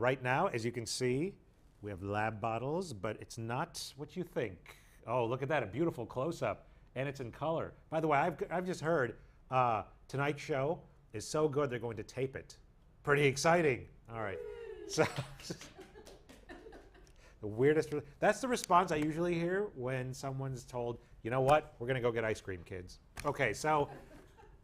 Right now, as you can see, we have lab bottles, but it's not what you think. Oh, look at that, a beautiful close-up, and it's in color. By the way, I've just heard tonight's show is so good they're going to tape it. Pretty exciting. All right. So the weirdest, that's the response I usually hear when someone's told, you know what, we're gonna go get ice cream, kids. Okay, so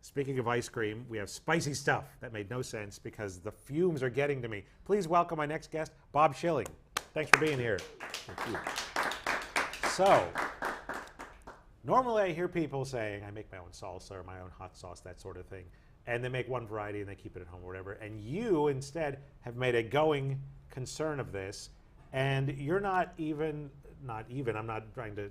speaking of ice cream, we have spicy stuff. That made no sense because the fumes are getting to me. Please welcome my next guest, Bob Schilling. Thanks for being here. Thank you. So, normally I hear people saying, I make my own salsa or my own hot sauce, that sort of thing. And they make one variety and they keep it at home or whatever. And you instead have made a going concern of this. And you're not even, I'm not trying to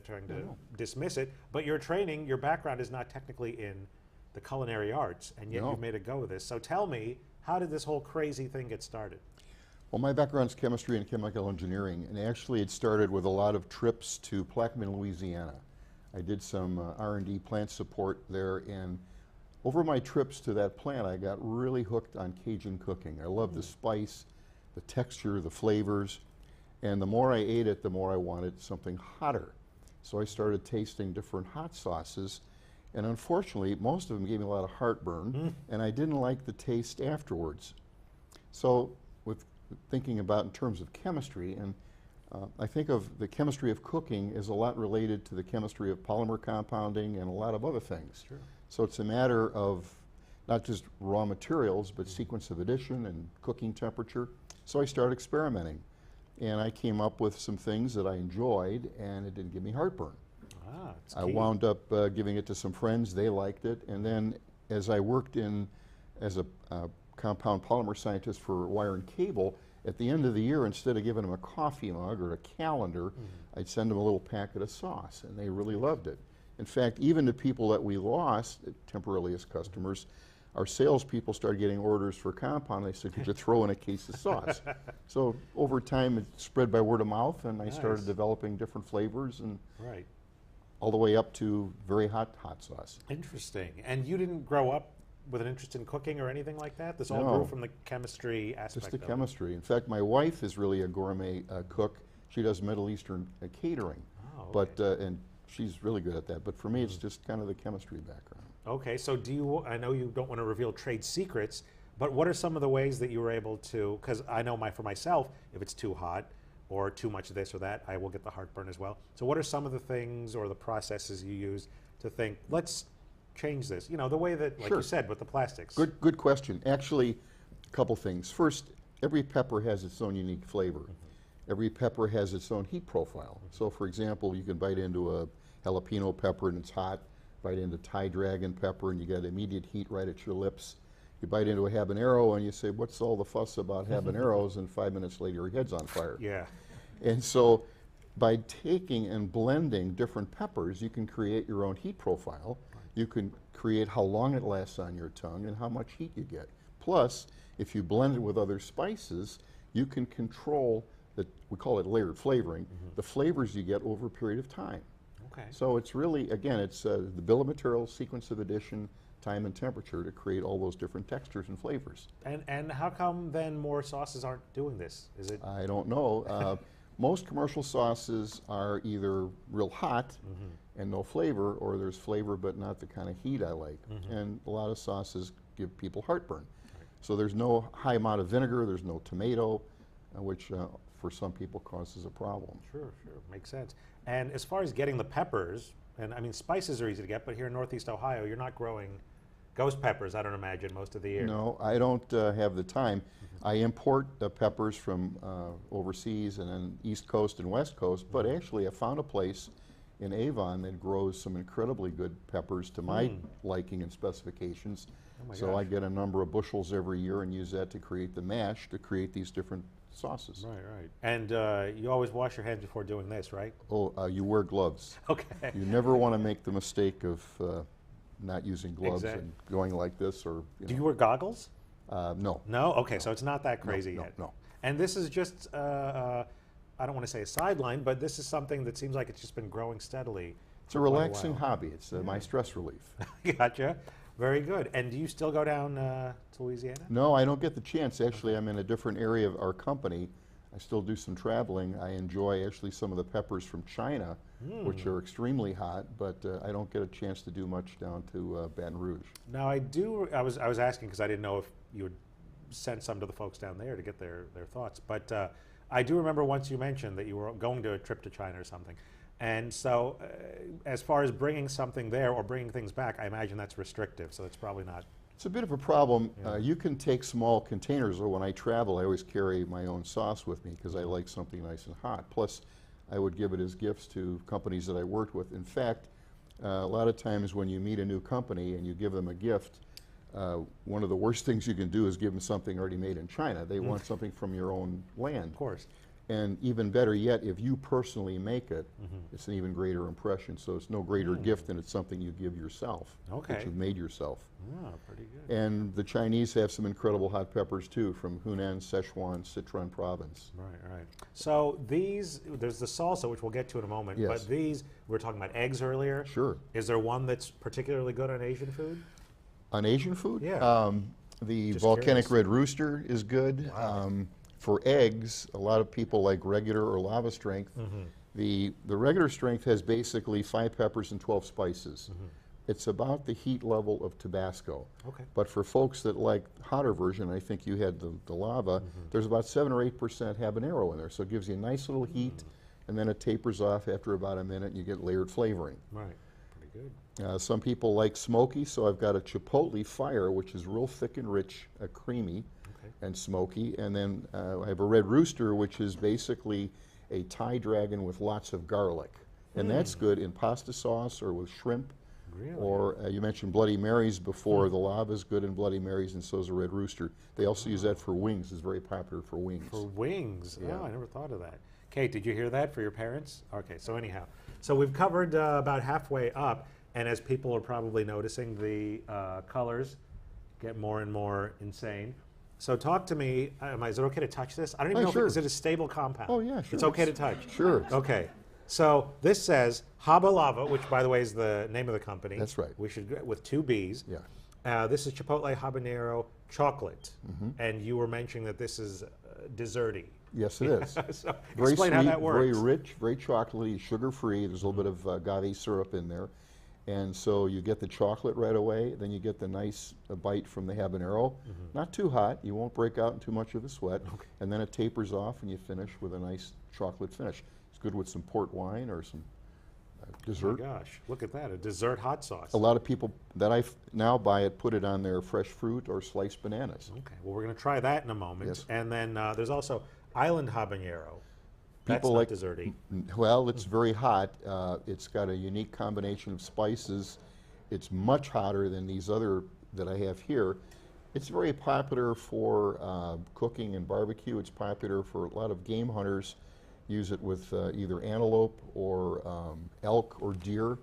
dismiss it, but your training, your background is not technically in the culinary arts, and yet you've made a go of this. So tell me, how did this whole crazy thing get started? Well, my background's chemistry and chemical engineering, and actually it started with a lot of trips to Plaquemine, Louisiana. I did some R&D plant support there, and over my trips to that plant, I got really hooked on Cajun cooking. I love the spice, the texture, the flavors, and the more I ate it, the more I wanted something hotter. So I started tasting different hot sauces, and unfortunately, most of them gave me a lot of heartburn, and I didn't like the taste afterwards. So with thinking about in terms of chemistry, and I think of the chemistry of cooking is a lot related to the chemistry of polymer compounding and a lot of other things. Sure. So it's a matter of not just raw materials, but sequence of addition and cooking temperature. So I started experimenting, and I came up with some things that I enjoyed, and it didn't give me heartburn. I wound up giving it to some friends, they liked it, and then as I worked as a compound polymer scientist for wire and cable, at the end of the year, instead of giving them a coffee mug or a calendar, I'd send them a little packet of sauce, and they really loved it. In fact, even the people that we lost temporarily as customers, our salespeople started getting orders for compound. They said, could you throw in a case of sauce? So over time, it spread by word of mouth, and I started developing different flavors, and all the way up to very hot sauce. Interesting. And you didn't grow up with an interest in cooking or anything like that? This all grew from the chemistry aspect Just the chemistry. In fact, my wife is really a gourmet cook. She does Middle Eastern catering, but and she's really good at that. But for me, it's just kind of the chemistry background. Okay, so I know you don't want to reveal trade secrets, but what are some of the ways that you were able to, because I know for myself, if it's too hot or too much of this or that, I will get the heartburn as well. So what are some of the things or the processes you use to think, let's change this? You know, the way that, like you said, with the plastics. Good question. Actually, a couple things. First, every pepper has its own unique flavor. Every pepper has its own heat profile. So for example, you can bite into a jalapeno pepper and it's hot, bite into Thai dragon pepper and you get immediate heat right at your lips. You bite into a habanero and you say, what's all the fuss about habaneros? And 5 minutes later, your head's on fire. Yeah. And so by taking and blending different peppers, you can create your own heat profile. You can create how long it lasts on your tongue and how much heat you get. Plus, if you blend it with other spices, you can control, we call it layered flavoring, the flavors you get over a period of time. Okay. So it's really, again, it's the bill of materials, sequence of addition, time and temperature to create all those different textures and flavors. And how come then more sauces aren't doing this? Is it? I don't know. Most commercial sauces are either real hot and no flavor, or there's flavor but not the kind of heat I like. And a lot of sauces give people heartburn. So there's no high amount of vinegar, there's no tomato, which for some people causes a problem. Sure, makes sense. And as far as getting the peppers, and I mean spices are easy to get, but here in Northeast Ohio, you're not growing ghost peppers, I don't imagine, most of the year. No, I don't have the time. I import the peppers from overseas and then East Coast and West Coast, but actually I found a place in Avon that grows some incredibly good peppers to my liking and specifications. Oh my so gosh. I get a number of bushels every year and use that to create the mash to create these different sauces. Right. And you always wash your hands before doing this, right? Oh, you wear gloves. Okay. You never want to make the mistake of not using gloves and going like this, or do you wear goggles? No. No? Okay, so it's not that crazy yet. No. And this is just, I don't want to say a sideline, but this is something that seems like it's just been growing steadily. It's a relaxing hobby. It's my stress relief. Gotcha. Very good. And do you still go down to Louisiana? No, I don't get the chance. Actually, I'm in a different area of our company. I still do some traveling. I enjoy actually some of the peppers from China, which are extremely hot, but I don't get a chance to do much down to Baton Rouge. Now I do. I was asking because I didn't know if you would send some to the folks down there to get their thoughts. But I do remember once you mentioned that you were going to a trip to China or something. And so, as far as bringing something there or bringing things back, I imagine that's restrictive. So it's probably not. It's a bit of a problem. Yeah. You can take small containers, or when I travel, I always carry my own sauce with me because I like something nice and hot. Plus, I would give it as gifts to companies that I worked with. In fact, a lot of times when you meet a new company and you give them a gift, one of the worst things you can do is give them something already made in China. They want something from your own land. Of course. And even better yet, if you personally make it, it's an even greater impression. So it's no greater gift than it's something you give yourself, that you've made yourself. Oh, pretty good. And the Chinese have some incredible hot peppers too, from Hunan, Sichuan, Sichuan province. Right. So these, there's the salsa, which we'll get to in a moment. Yes. But these, we were talking about eggs earlier. Sure. Is there one that's particularly good on Asian food? On Asian food? Yeah. The Just volcanic curious. red rooster is good. Wow. For eggs, a lot of people like regular or lava strength. The regular strength has basically 5 peppers and 12 spices. It's about the heat level of Tabasco. Okay. But for folks that like hotter version, I think you had the lava, there's about 7 or 8% habanero in there. So it gives you a nice little heat, and then it tapers off after about a minute, and you get layered flavoring. Right. Pretty good. Some people like smoky, so I've got a chipotle fire, which is real thick and rich, creamy, and smoky. And then I have a red rooster, which is basically a Thai dragon with lots of garlic. And that's good in pasta sauce or with shrimp. Really? Or you mentioned Bloody Marys before. The lava is good in Bloody Marys, and so is a red rooster. They also use that for wings. It's very popular for wings. For wings? Yeah. Oh, I never thought of that. Kate, did you hear that for your parents? Okay, so anyhow. So we've covered about halfway up, and as people are probably noticing, the colors get more and more insane. So talk to me. Is it okay to touch this? I don't even know sure. is it a stable compound? Oh, yeah, sure. It's okay to touch? Sure. Okay. So this says Habba Lava, which by the way is the name of the company. That's right. We should with 2 B's. Yeah. This is Chipotle Habanero Chocolate. And you were mentioning that this is desserty. Yes, it is. So Very explain sweet, how that works. very rich, very chocolatey, sugar-free. There's a little bit of agave syrup in there. And so you get the chocolate right away, then you get the nice bite from the habanero. Not too hot, you won't break out in too much of a sweat. And then it tapers off and you finish with a nice chocolate finish. It's good with some port wine or some dessert. Oh my gosh, look at that, a dessert hot sauce. A lot of people that I now buy it put it on their fresh fruit or sliced bananas. Okay, well we're going to try that in a moment. Yes. And then there's also Island Habanero. That's People not like desserty. Well, it's very hot. It's got a unique combination of spices. It's much hotter than these other that I have here. It's very popular for cooking and barbecue. It's popular for a lot of game hunters. Use it with either antelope or elk or deer.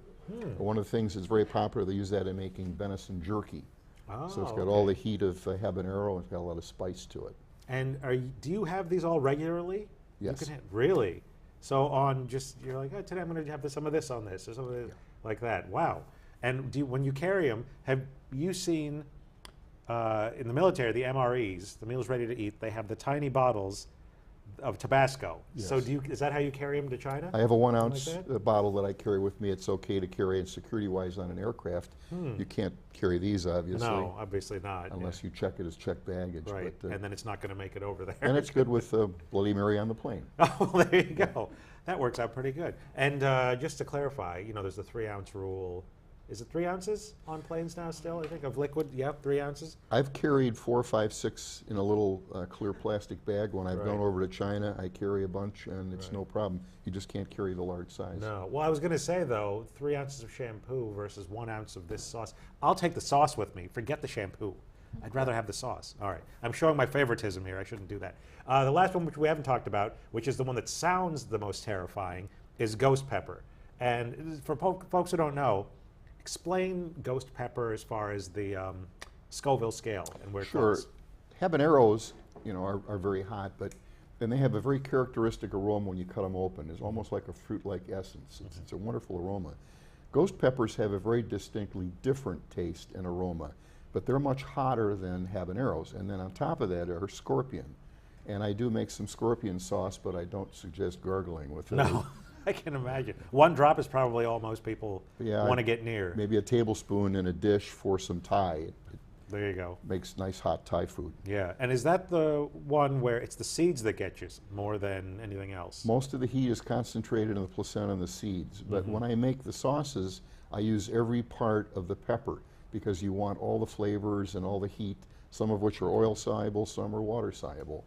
One of the things that's very popular, they use that in making venison jerky. Oh, So it's got all the heat of habanero, and it's got a lot of spice to it. And do you have these all regularly? Yes. You can really? So on just, you're like, oh, today I'm going to have some of this on this, or some of this, like that. Wow. And when you carry them, have you seen in the military, the MREs, the meals ready to eat, they have the tiny bottles of Tabasco. Yes. So is that how you carry them to China? I have a 1 ounce that? bottle that I carry with me. It's okay to carry it security-wise on an aircraft. You can't carry these, obviously. No, obviously not. Unless you check it as checked baggage. Right, But, and then it's not going to make it over there. and it's good with Bloody Mary on the plane. Oh, well, there you go. That works out pretty good. And just to clarify, there's the 3 ounce rule. Is it 3 ounces on planes now still, I think, of liquid? Yep, 3 ounces. I've carried 4, 5, 6 in a little clear plastic bag. When I've gone Right. over to China, I carry a bunch, and it's no problem. You just can't carry the large size. No. Well, I was going to say, though, 3 ounces of shampoo versus 1 ounce of this sauce. I'll take the sauce with me. Forget the shampoo. I'd rather have the sauce. All right. I'm showing my favoritism here. I shouldn't do that. The last one, which we haven't talked about, which is the one that sounds the most terrifying, is ghost pepper. And for folks who don't know, explain ghost pepper as far as the Scoville scale and where it Sure. falls. Habaneros, are very hot, but then they have a very characteristic aroma when you cut them open. It's almost like a fruit-like essence. It's a wonderful aroma. Ghost peppers have a very distinctly different taste and aroma, but they're much hotter than habaneros. And then on top of that are scorpion. And I do make some scorpion sauce, but I don't suggest gargling with it. No, I can imagine. One drop is probably all most people want to get near. Maybe a tablespoon in a dish for some Thai. There you go. Makes nice hot Thai food. Yeah, and is that the one where it's the seeds that get you more than anything else? Most of the heat is concentrated in the placenta and the seeds, but when I make the sauces, I use every part of the pepper because you want all the flavors and all the heat, some of which are oil soluble, some are water soluble.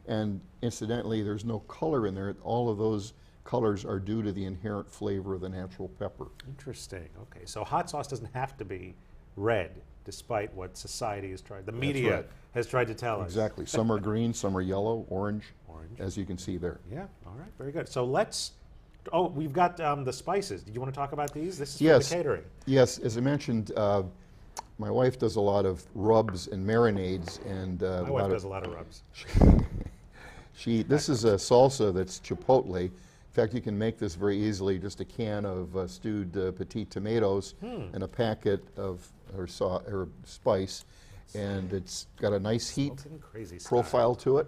And incidentally, there's no color in there. All of those colors are due to the inherent flavor of the natural pepper. Interesting. Okay, so hot sauce doesn't have to be red, despite what society has tried, the media has tried to tell us. Exactly. Some are green, some are yellow, orange, as you can see there. Yeah, all right, very good. So let's, we've got the spices. Did you want to talk about these? This is for the catering. Yes, as I mentioned, my wife does a lot of rubs and marinades. And my wife does a lot of rubs. This is a salsa that's chipotle. In fact, you can make this very easily, just a can of stewed petite tomatoes and a packet of her spice, and it's got a nice heat profile to it.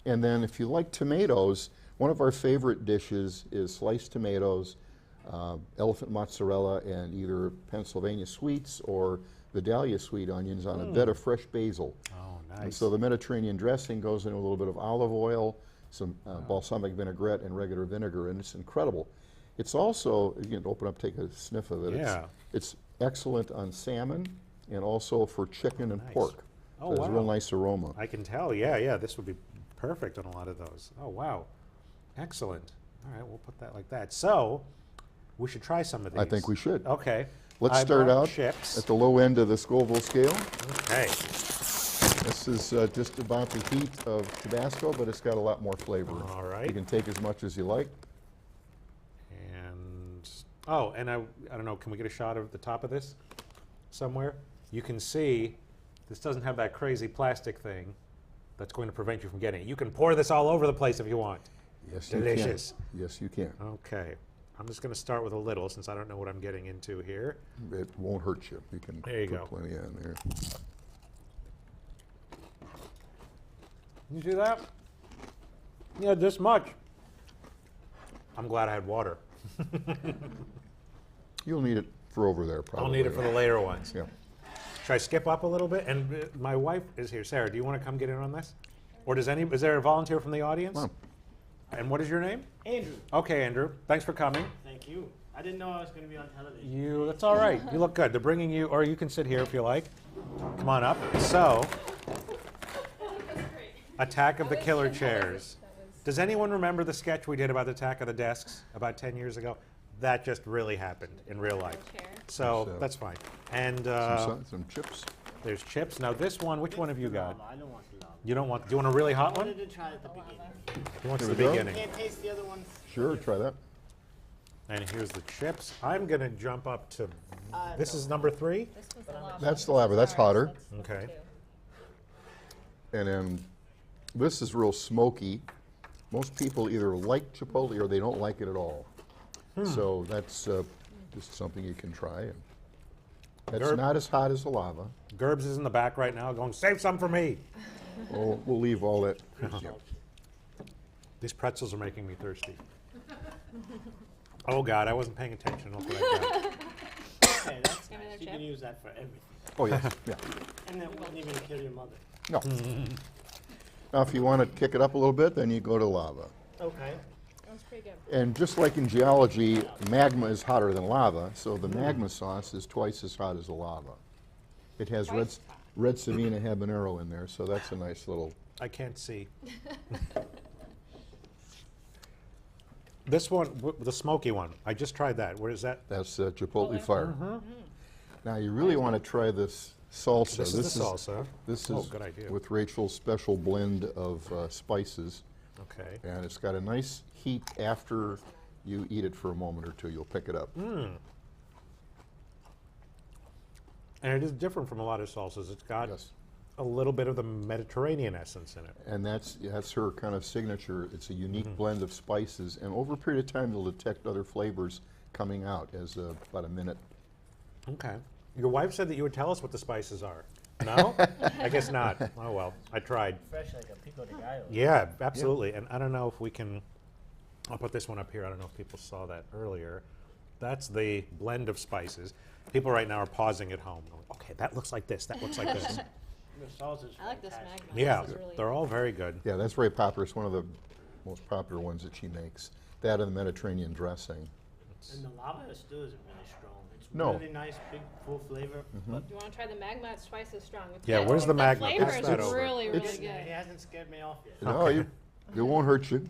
And then if you like tomatoes, one of our favorite dishes is sliced tomatoes, elephant mozzarella, and either Pennsylvania sweets or Vidalia sweet onions on a bed of fresh basil. Oh, nice. And so the Mediterranean dressing goes in with a little bit of olive oil, some balsamic vinaigrette, and regular vinegar, and it's incredible. It's also, you can open up, take a sniff of it. Yeah. It's excellent on salmon and also for chicken and pork. Oh, so it's wow. a real nice aroma. I can tell, yeah, this would be perfect on a lot of those. Oh, wow. Excellent. All right, we'll put that like that. So, we should try some of these. I think we should. Okay. Let's start out chips. at the low end of the Scoville scale. Okay. This is just about the heat of Tabasco, but it's got a lot more flavor. All right. You can take as much as you like. And, and I don't know, can we get a shot of the top of this somewhere? You can see this doesn't have that crazy plastic thing that's going to prevent you from getting it. You can pour this all over the place if you want. Yes, Delicious. You can. Yes, you can. Okay. I'm just going to start with a little since I don't know what I'm getting into here. It won't hurt you. You can There you put go. plenty in there. You see that? Yeah, this much. I'm glad I had water. You'll need it for over there, probably. I'll need it for the later ones. Yeah. Should I skip up a little bit? And my wife is here. Sarah, do you want to come get in on this? Or is there a volunteer from the audience? Come on. And what is your name? Andrew. Okay, Andrew. Thanks for coming. Thank you. I didn't know I was going to be on television. That's all right. You look good. They're bringing you, or you can sit here if you like. Come on up. So, Attack of the Killer Chairs. Does anyone remember the sketch we did about the Attack of the Desks about 10 years ago? That just really happened in real life. So that's fine. And Some chips. there's chips. Now this one, which one have you got? I don't want the lava. You don't want? Do you want a really hot I one? wanted to try at the beginning. He wants Here the we go. beginning. Can't taste the other ones. Sure, try that. And here's the chips. I'm gonna jump up to. This is number 3. This was the lava. That's the lava. That's hotter. Okay. And then this is real smoky. Most people either like chipotle or they don't like it at all. So that's just something you can try. And that's not as hot as the lava. Gerbs is in the back right now, going, "Save some for me." We'll leave all that. Yeah. These pretzels are making me thirsty. Oh God, I wasn't paying attention. Look what I got. Okay, that's Give me nice. the You can chip. use that for everything. Oh, yes. Yeah. And that wouldn't even kill your mother. No. Now, if you want to kick it up a little bit, then you go to lava. Okay. That was pretty good. And just like in geology, magma is hotter than lava, so the magma sauce is twice as hot as the lava. It has red Savina habanero in there, so that's a nice little. I can't see. This one, the smoky one. I just tried that. Where is that? That's Chipotle fire. Now you really want to try this salsa. This is the salsa. This Oh, is good idea. with Rachel's special blend of spices, Okay. and it's got a nice heat after you eat it for a moment or two. You'll pick it up. And it is different from a lot of salsas. It's got Yes. a little bit of the Mediterranean essence in it. And that's her kind of signature. It's a unique blend of spices, and over a period of time, you'll detect other flavors coming out as about a minute. Okay. Your wife said that you would tell us what the spices are. No? I guess not. Oh, well, I tried. Fresh like a pico de gallo. Yeah, absolutely. And I don't know if we can, I'll put this one up here. I don't know if people saw that earlier. That's the blend of spices. People right now are pausing at home. Going, okay, that looks like this. That looks like this. The sauce is I like this fantastic. magma. Yeah, This is really they're all very good. Yeah, that's very popular. It's one of the most popular ones that she makes. That and the Mediterranean dressing. And the lava stew isn't really strong. It's No. really nice, big, full flavor. But You want to try the magma? It's twice as strong. It's Yeah, good. where's the magma? flavor Pass is that over. really, really It's- good. it hasn't scared me off yet. No, it won't hurt you.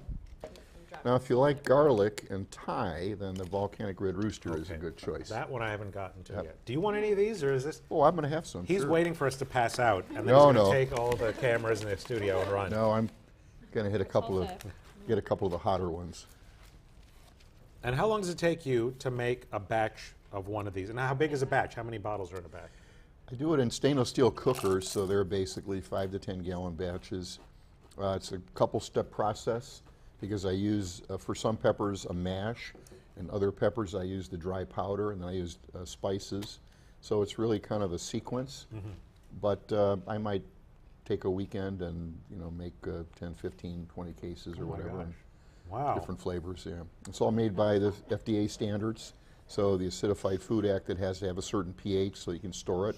Drop Now, if you like garlic and Thai, then the volcanic red rooster is a Okay. good choice. That one I haven't gotten to Yep. yet. Do you want any of these, or is this? Oh, I'm going to have some. He's sure. waiting for us to pass out, and then No, he's going to no. take all the cameras in the studio and run. No, I'm going to hit a couple of, Salsa. get a couple of the hotter ones. And how long does it take you to make a batch of one of these? And how big is a batch? How many bottles are in a batch? I do it in stainless steel cookers, so they're basically 5 to 10 gallon batches. It's a couple step process because I use, for some peppers, a mash, and other peppers I use the dry powder, and then I use spices. So it's really kind of a sequence. But I might take a weekend and make 10, 15, 20 cases or Oh my whatever. gosh. and Wow. Different flavors, yeah. It's all made by the FDA standards. So the Acidified Food Act, it has to have a certain pH so you can store it.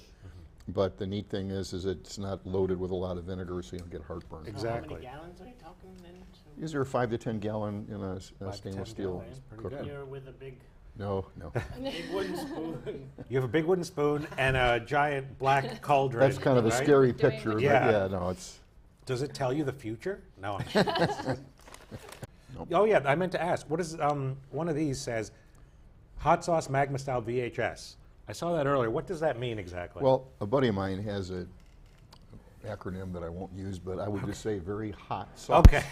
But the neat thing is it's not loaded with a lot of vinegar, so you don't get heartburn. So how Exactly. many gallons are you talking then? So These are 5 to 10 gallon in a 5 to 10 stainless steel gallons, pretty cooker. good. you're with a big, No, no. big wooden spoon. You have a big wooden spoon and a giant black cauldron. That's kind of a right? scary Doing picture, what but you do. yeah, no, it's. Does it tell you the future? No. Oh yeah, I meant to ask. What is one of these says, hot sauce magma style VHS? I saw that earlier. What does that mean exactly? Well, a buddy of mine has a acronym that I won't use, but I would just say very hot sauce. okay,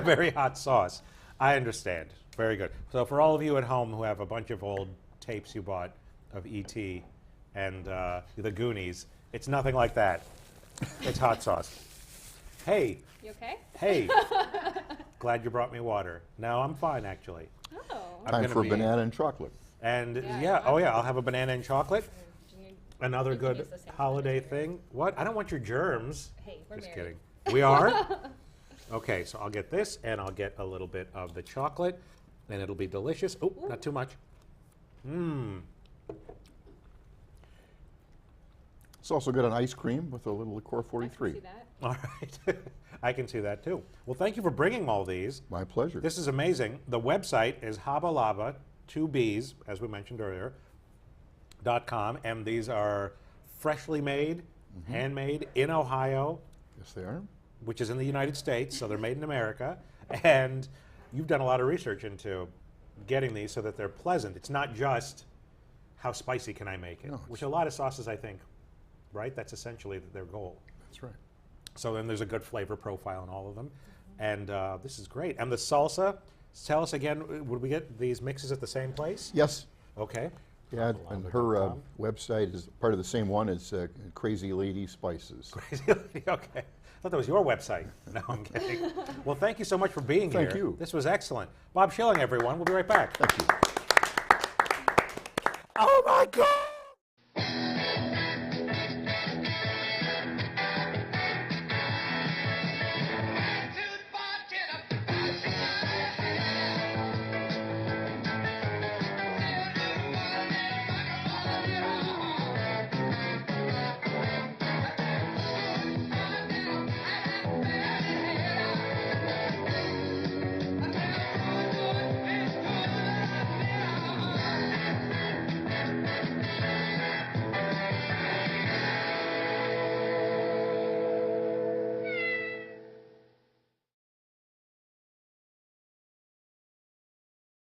very hot sauce. I understand. Very good. So for all of you at home who have a bunch of old tapes you bought of E.T. and the Goonies, it's nothing like that. It's hot sauce. Hey, You okay? hey. Glad you brought me water. No, I'm fine actually. Oh. I'm Time gonna for be- banana and chocolate. And Yeah, yeah, I oh like yeah, that. I'll have a banana and chocolate. Do you need- Another You can good use the same holiday refrigerator. thing. What? I don't want your germs. Hey, we're Just married. kidding. We are? Okay, so I'll get this and I'll get a little bit of the chocolate and it'll be delicious. Oh, not too much. Mmm. It's also got an ice cream with a little liqueur I can 43. see that. All right. I can see that too. Well, thank you for bringing all these. My pleasure. This is amazing. The website is Habba Lava, 2Bs, as we mentioned earlier, .com, and these are freshly made, handmade in Ohio, Yes, they are. which is in the United States, so they're made in America. And you've done a lot of research into getting these so that they're pleasant. It's not just how spicy can I make it, No, which it's- a lot of sauces, I think, right? That's essentially their goal. That's right. So then there's a good flavor profile in all of them. And this is great. And the salsa, tell us again, would we get these mixes at the same place? Yes. Okay. Yeah, and her Lava.com. website is part of the same one as Crazy Lady Spices. Crazy lady, okay. I thought that was your website. No, I'm kidding. Well, thank you so much for being here. Thank you. This was excellent. Bob Schilling, everyone. We'll be right back. Thank you. Oh my God!